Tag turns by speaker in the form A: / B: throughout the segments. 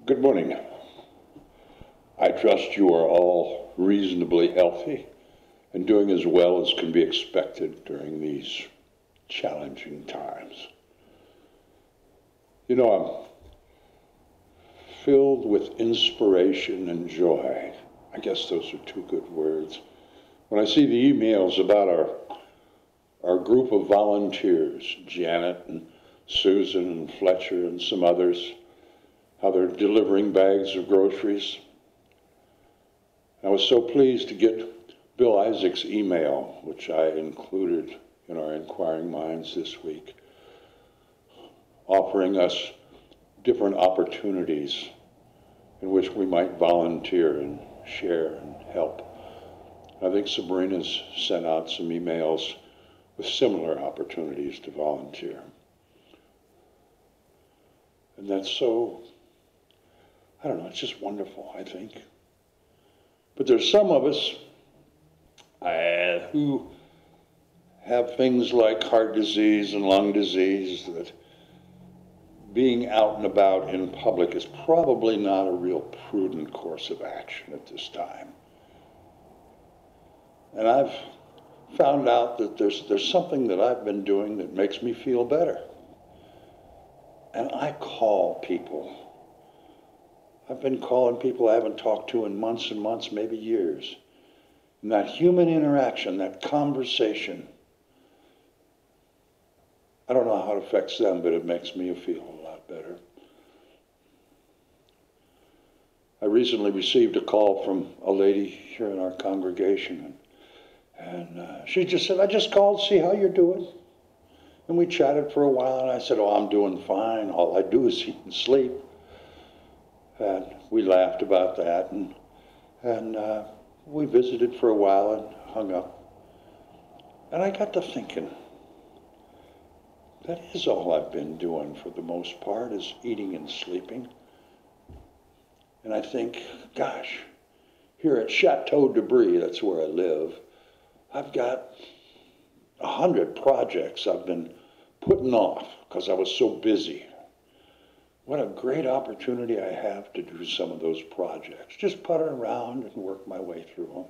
A: Good morning. I trust you are all reasonably healthy and doing as well as can be expected during these challenging times. You know, I'm filled with inspiration and joy. I guess those are two good words. When I see the emails about our group of volunteers, Janet and Susan and Fletcher and some others, how they're delivering bags of groceries. I was so pleased to get Bill Isaac's email, which I included in our Inquiring Minds this week, offering us different opportunities in which we might volunteer and share and help. I think Sabrina's sent out some emails with similar opportunities to volunteer. And that's so, I don't know, it's just wonderful, I think. But there's some of us who have things like heart disease and lung disease that being out and about in public is probably not a real prudent course of action at this time. And I've found out that there's something that I've been doing that makes me feel better. And I call people. I've been calling people I haven't talked to in months and months, maybe years. And that human interaction, that conversation, I don't know how it affects them, but it makes me feel a lot better. I recently received a call from a lady here in our congregation, and she just said, I just called to see how you're doing. And we chatted for a while, and I said, oh, I'm doing fine. All I do is eat and sleep. And we laughed about that, and we visited for a while and hung up. And I got to thinking, that is all I've been doing for the most part, is eating and sleeping. And I think, gosh, here at Chateau Debris, that's where I live, I've got 100 projects I've been putting off because I was so busy. What a great opportunity I have to do some of those projects. Just putter around and work my way through them.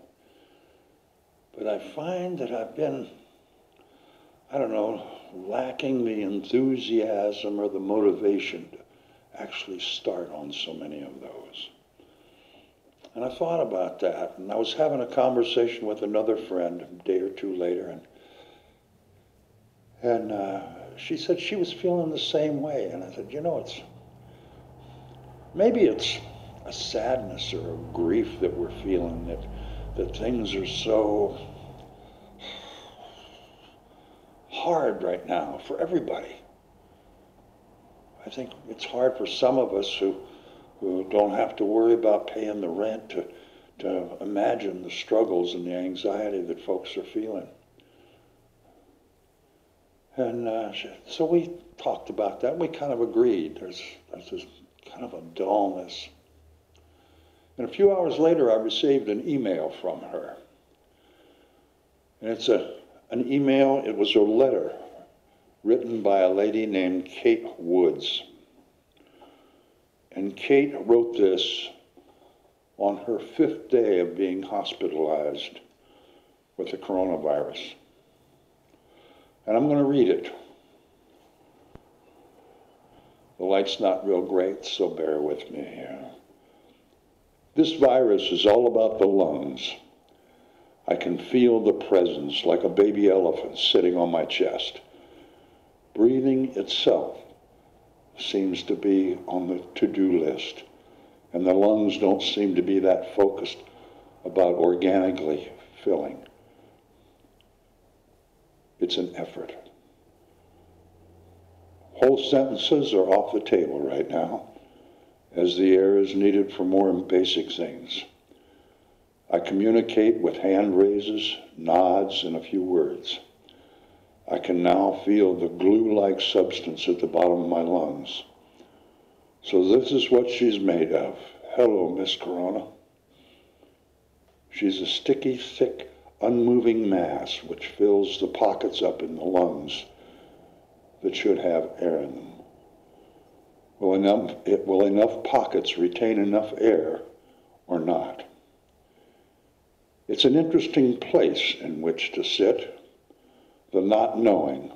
A: But I find that I've been, I don't know, lacking the enthusiasm or the motivation to actually start on so many of those. And I thought about that, and I was having a conversation with another friend a day or two later, and she said she was feeling the same way. And I said, you know, maybe it's a sadness or a grief that we're feeling, that things are so hard right now for everybody. I think it's hard for some of us who don't have to worry about paying the rent to imagine the struggles and the anxiety that folks are feeling. And so we talked about that. We kind of agreed. There's this kind of a dullness. And a few hours later, I received an email from her. And it's an email, it was a letter written by a lady named Kate Woods. And Kate wrote this on her 5th day of being hospitalized with the coronavirus. And I'm going to read it. The light's not real great, so bear with me here. This virus is all about the lungs. I can feel the presence like a baby elephant sitting on my chest. Breathing itself seems to be on the to-do list, and the lungs don't seem to be that focused about organically filling. It's an effort. Whole sentences are off the table right now, as the air is needed for more basic things. I communicate with hand raises, nods, and a few words. I can now feel the glue-like substance at the bottom of my lungs. So this is what she's made of. Hello, Miss Corona. She's a sticky, thick, unmoving mass which fills the pockets up in the lungs that should have air in them. Will enough pockets retain enough air or not? It's an interesting place in which to sit, the not knowing.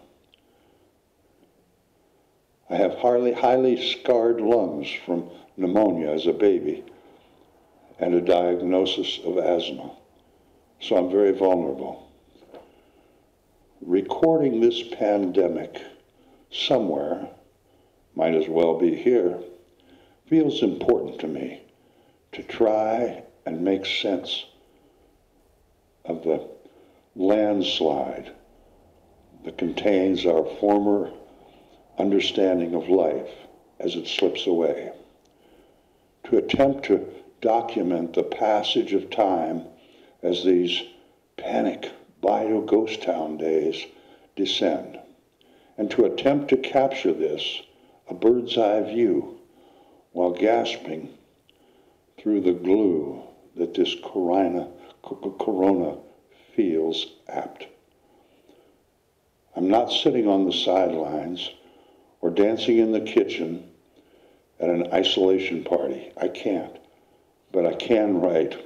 A: I have highly scarred lungs from pneumonia as a baby and a diagnosis of asthma, so I'm very vulnerable. Recording this pandemic somewhere, might as well be here, feels important to me to try and make sense of the landslide that contains our former understanding of life as it slips away, to attempt to document the passage of time as these panic bio-ghost town days descend, and to attempt to capture this, a bird's eye view, while gasping through the glue that this corona feels apt. I'm not sitting on the sidelines or dancing in the kitchen at an isolation party. I can't, but I can write.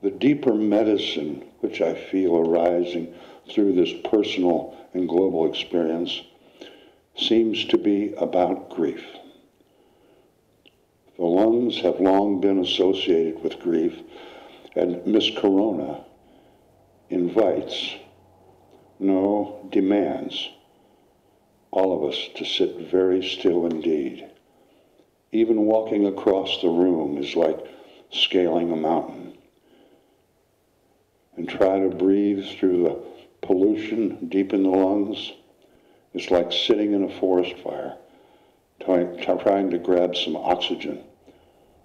A: The deeper medicine which I feel arising through this personal and global experience seems to be about grief. The lungs have long been associated with grief, and Miss Corona invites, no, demands, all of us to sit very still indeed. Even walking across the room is like scaling a mountain. And try to breathe through the pollution deep in the lungs is like sitting in a forest fire, trying to grab some oxygen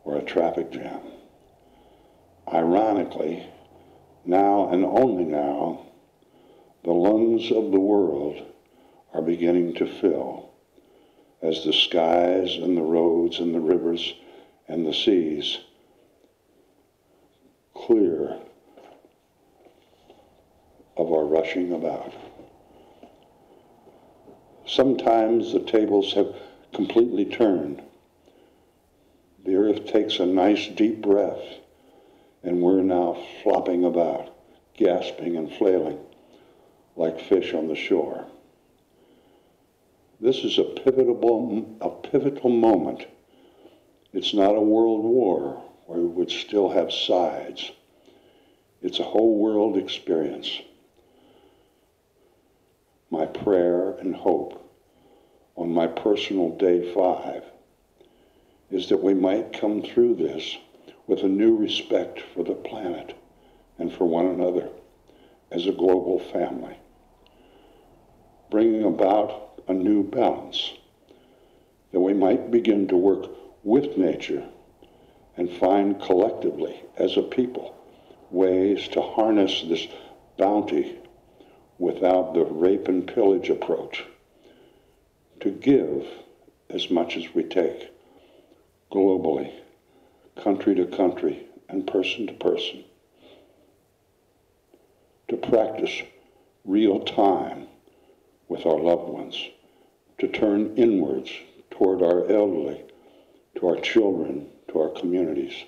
A: or a traffic jam. Ironically, now and only now, the lungs of the world are beginning to fill as the skies and the roads and the rivers and the seas clear of our rushing about. Sometimes the tables have completely turned. The earth takes a nice deep breath, and we're now flopping about, gasping and flailing like fish on the shore. This is a pivotal moment. It's not a world war where we would still have sides. It's a whole world experience. My prayer and hope on my personal day 5 is that we might come through this with a new respect for the planet and for one another as a global family, bringing about a new balance, that we might begin to work with nature and find collectively as a people ways to harness this bounty without the rape and pillage approach, to give as much as we take, globally, country to country and person to person, to practice real time with our loved ones, to turn inwards toward our elderly, to our children, to our communities,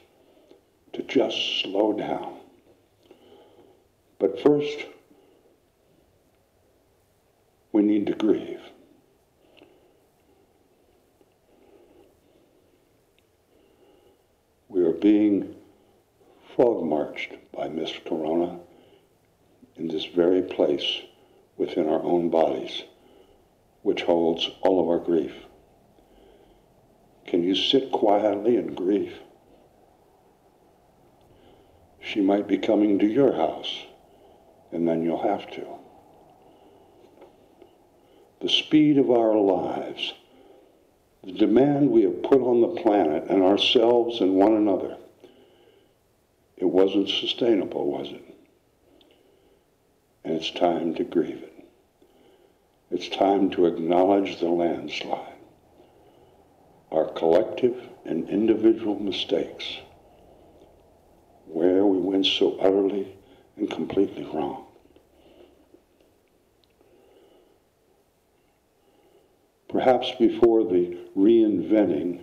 A: to just slow down. But first, we need to grieve. We are being frog-marched by Miss Corona in this very place within our own bodies, which holds all of our grief. Can you sit quietly and grieve? She might be coming to your house, and then you'll have to. The speed of our lives, the demand we have put on the planet and ourselves and one another, it wasn't sustainable, was it? And it's time to grieve it. It's time to acknowledge the landslide, our collective and individual mistakes, where we went so utterly and completely wrong. Perhaps before the reinventing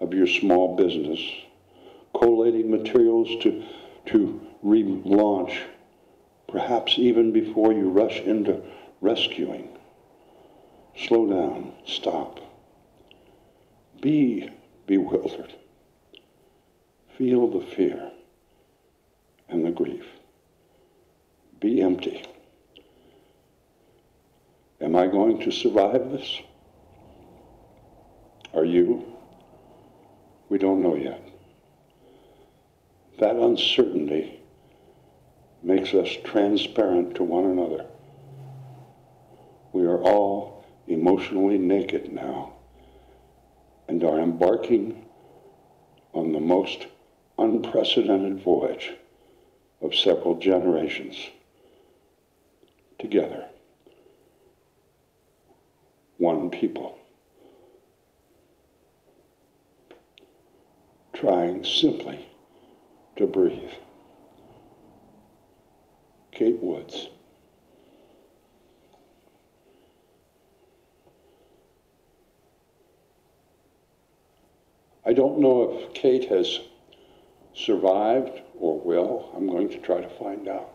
A: of your small business, collating materials to relaunch, perhaps even before you rush into rescuing. Slow down, stop. Be bewildered. Feel the fear and the grief. Be empty. Am I going to survive this? Are you? We don't know yet. That uncertainty makes us transparent to one another. We are all emotionally naked now and are embarking on the most unprecedented voyage of several generations together. One people. Trying simply to breathe. Kate Woods. I don't know if Kate has survived or will. I'm going to try to find out.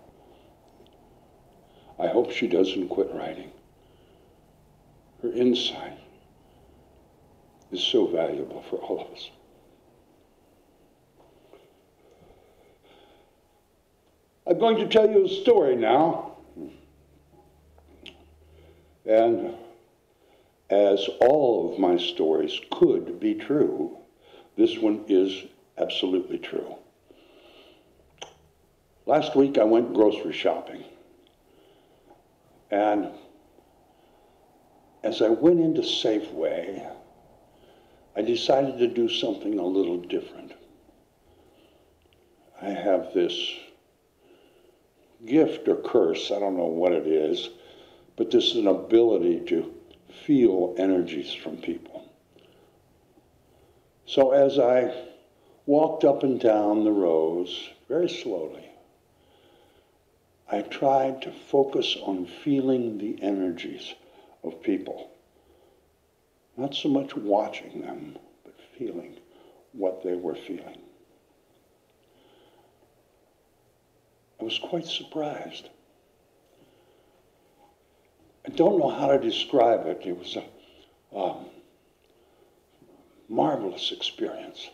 A: I hope she doesn't quit writing. Her insight is so valuable for all of us. I'm going to tell you a story now. And as all of my stories could be true, this one is absolutely true. Last week I went grocery shopping. And as I went into Safeway, I decided to do something a little different. I have this gift or curse, I don't know what it is, but this is an ability to feel energies from people. So as I walked up and down the rows very slowly, I tried to focus on feeling the energies of people. Not so much watching them, but feeling what they were feeling. I was quite surprised. I don't know how to describe it. It was a marvelous experience.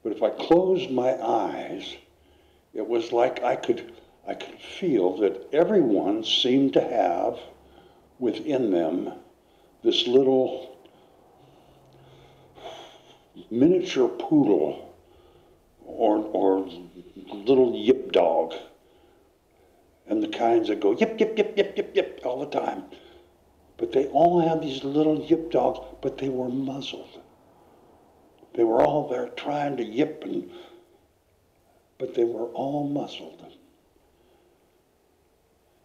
A: But if I closed my eyes, it was like I could feel that everyone seemed to have within them this little miniature poodle or little yip dog, and the kinds that go yip, yip, yip, yip, yip, yip all the time. But they all had these little yip dogs, but they were muzzled. They were all there trying to yip, but they were all muzzled.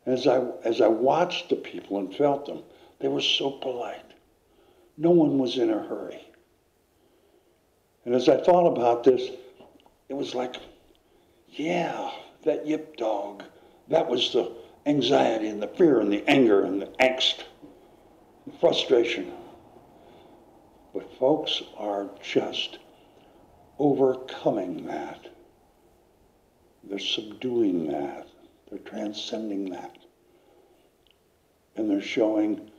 A: As I watched the people and felt them, they were so polite. No one was in a hurry. And as I thought about this, it was like, yeah, that yip dog, that was the anxiety and the fear and the anger and the angst, the frustration. But folks are just overcoming that. They're subduing that. They're transcending that. And they're showing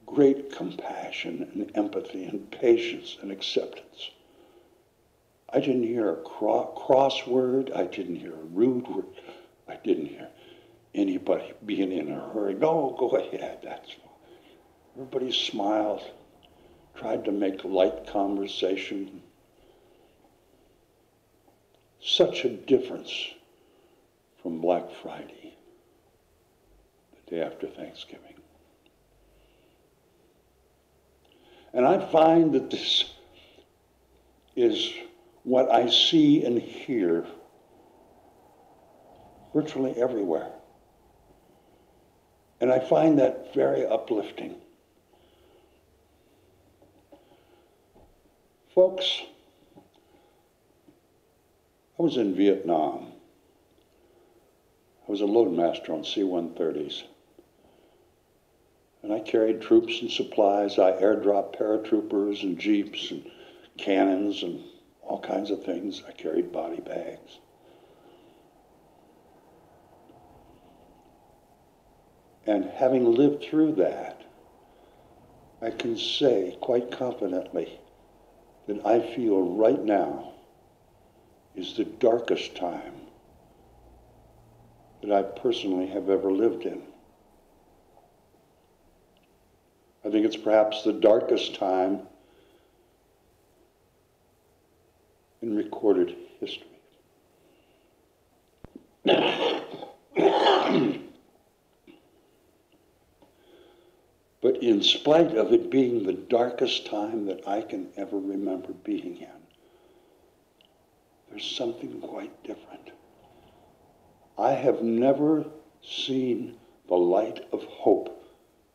A: great compassion and empathy and patience and acceptance. I didn't hear a cross word. I didn't hear a rude word. I didn't hear anybody being in a hurry. No, go ahead, that's fine. Everybody smiled, tried to make light conversation. Such a difference from Black Friday, the day after Thanksgiving. And I find that this is what I see and hear virtually everywhere. And I find that very uplifting. Folks, I was in Vietnam. I was a loadmaster on C-130s. And I carried troops and supplies. I airdropped paratroopers and jeeps and cannons and all kinds of things. I carried body bags. And having lived through that, I can say quite confidently that I feel right now is the darkest time that I personally have ever lived in. I think it's perhaps the darkest time in recorded history. But in spite of it being the darkest time that I can ever remember being in, there's something quite different. I have never seen the light of hope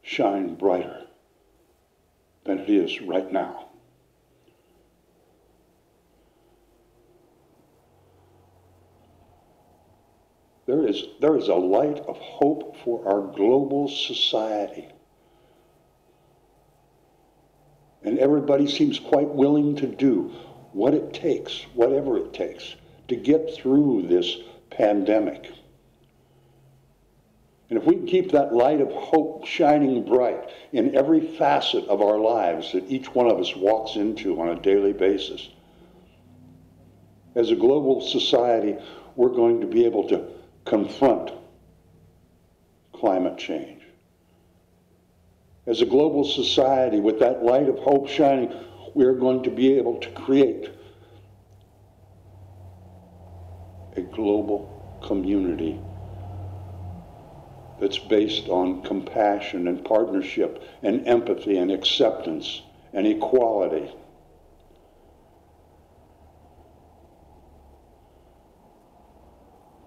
A: shine brighter than it is right now. There is a light of hope for our global society. And everybody seems quite willing to do what it takes, whatever it takes, to get through this pandemic. And if we can keep that light of hope shining bright in every facet of our lives that each one of us walks into on a daily basis, as a global society, we're going to be able to confront climate change. As a global society, with that light of hope shining, we're going to be able to create a global community that's based on compassion and partnership and empathy and acceptance and equality.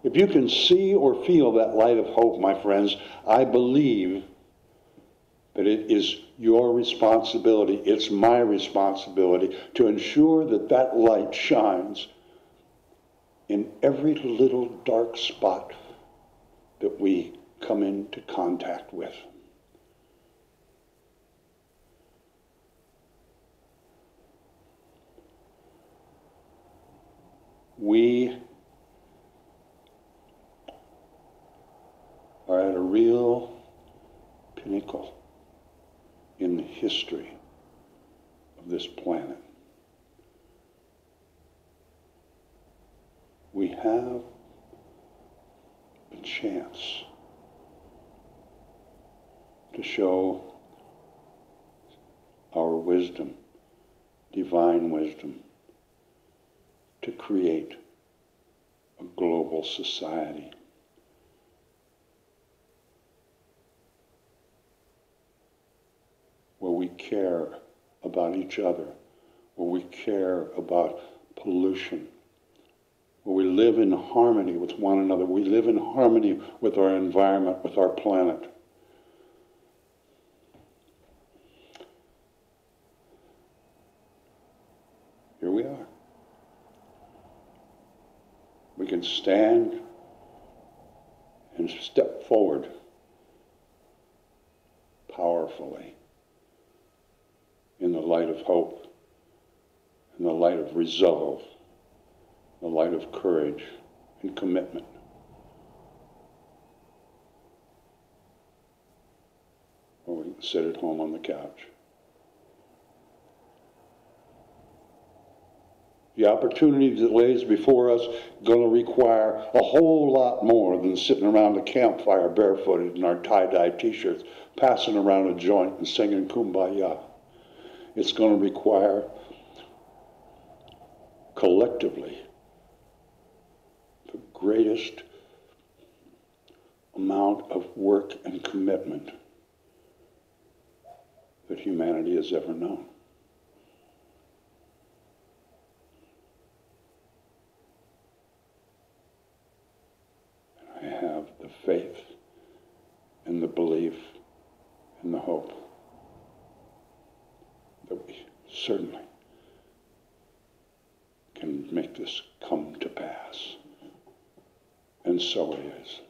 A: If you can see or feel that light of hope, my friends, I believe that it is your responsibility, it's my responsibility to ensure that that light shines in every little dark spot that we come into contact with. We are at a real pinnacle in the history of this planet. We have a chance to show our wisdom, divine wisdom, to create a global society. Where we care about each other, where we care about pollution, where we live in harmony with one another, we live in harmony with our environment, with our planet. Here we are. We can stand and step forward powerfully in the light of hope, in the light of resolve, the light of courage and commitment. Or we can sit at home on the couch. The opportunity that lays before us is going to require a whole lot more than sitting around a campfire barefooted in our tie-dye t-shirts, passing around a joint and singing Kumbaya. It's going to require, collectively, the greatest amount of work and commitment that humanity has ever known. And I have the faith and the belief and the hope that we certainly can make this come to pass. And so it is.